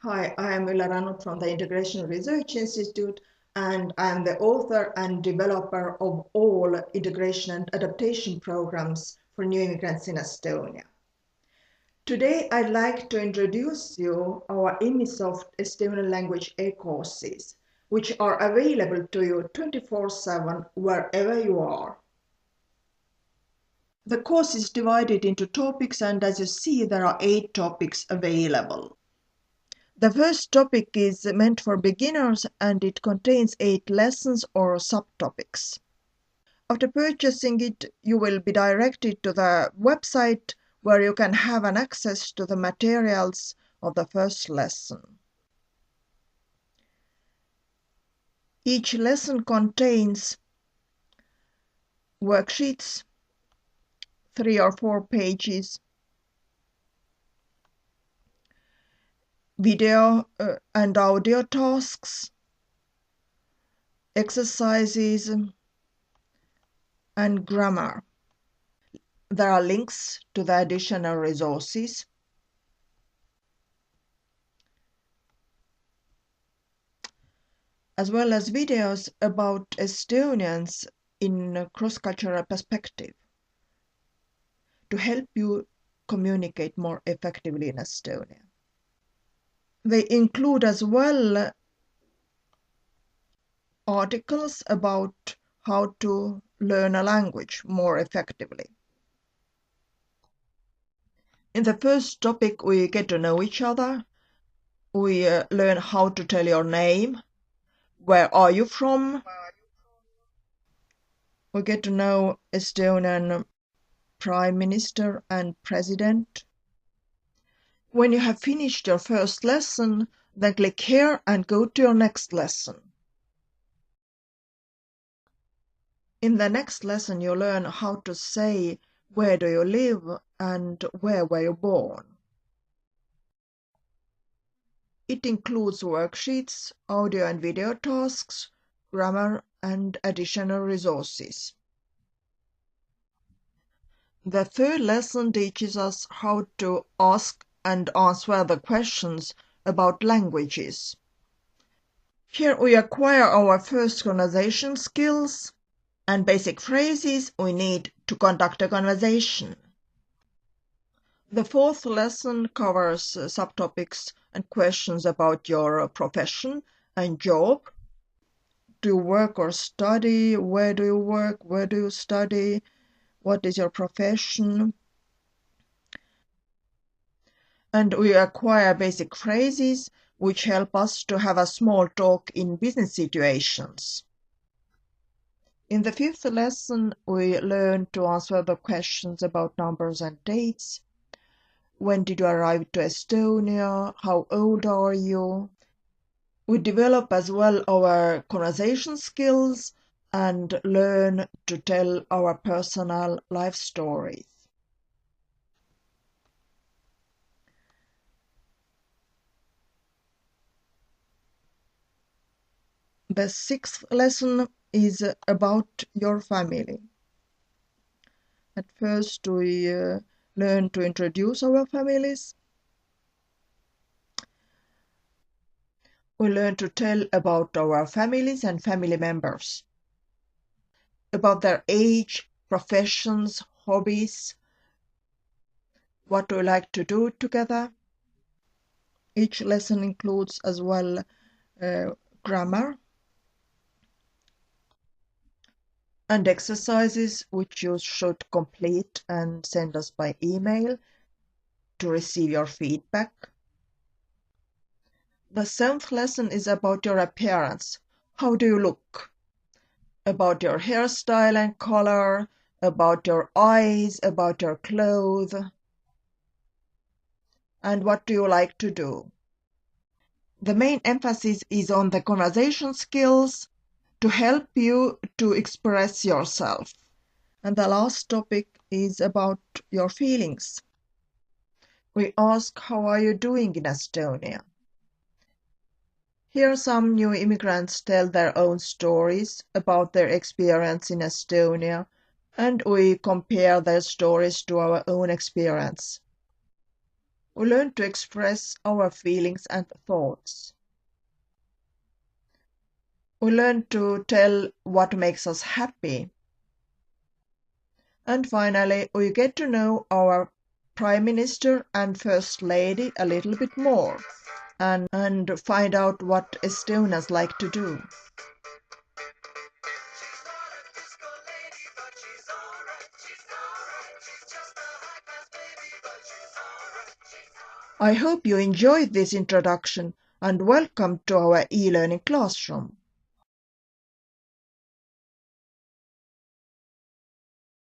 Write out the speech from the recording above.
Hi, I am Ulla Ranut from the Integration Research Institute, and I am the author and developer of all integration and adaptation programs for new immigrants in Estonia. Today, I'd like to introduce you our Imisoft Estonian language e-courses, which are available to you 24/7 wherever you are. The course is divided into topics, and as you see, there are 8 topics available. The first topic is meant for beginners and it contains 8 lessons or subtopics. After purchasing it, you will be directed to the website where you can have an access to the materials of the first lesson. Each lesson contains worksheets, 3 or 4 pages, video and audio tasks, exercises, and grammar. There are links to the additional resources. As well as videos about Estonians in a cross-cultural perspective to help you communicate more effectively in Estonia. They include as well articles about how to learn a language more effectively. In the first topic, we get to know each other. We learn how to tell your name. Where are you from? We get to know Estonian Prime Minister and President. When you have finished your first lesson, then click here and go to your next lesson. In the next lesson, you learn how to say where do you live and where were you born. It includes worksheets, audio and video tasks, grammar, and additional resources. The third lesson teaches us how to ask and answer the questions about languages. Here we acquire our first conversation skills and basic phrases we need to conduct a conversation. The fourth lesson covers subtopics and questions about your profession and job. Do you work or study? Where do you work? Where do you study? What is your profession? And we acquire basic phrases which help us to have a small talk in business situations. In the fifth lesson, we learn to answer the questions about numbers and dates. When did you arrive to Estonia? How old are you? We develop as well our conversation skills and learn to tell our personal life stories. The sixth lesson is about your family. At first, we learn to introduce our families. We learn to tell about our families and family members, about their age, professions, hobbies, what we like to do together. Each lesson includes as well grammar and exercises which you should complete and send us by email to receive your feedback. The seventh lesson is about your appearance. How do you look? About your hairstyle and color, about your eyes, about your clothes, and what do you like to do? The main emphasis is on the conversation skills to help you to express yourself. And the last topic is about your feelings. We ask, how are you doing in Estonia? Here some new immigrants tell their own stories about their experience in Estonia, and we compare their stories to our own experience. We learn to express our feelings and thoughts. We learn to tell what makes us happy. And finally, we get to know our Prime Minister and First Lady a little bit more and find out what Estonians like to do. I hope you enjoyed this introduction and welcome to our e-learning classroom.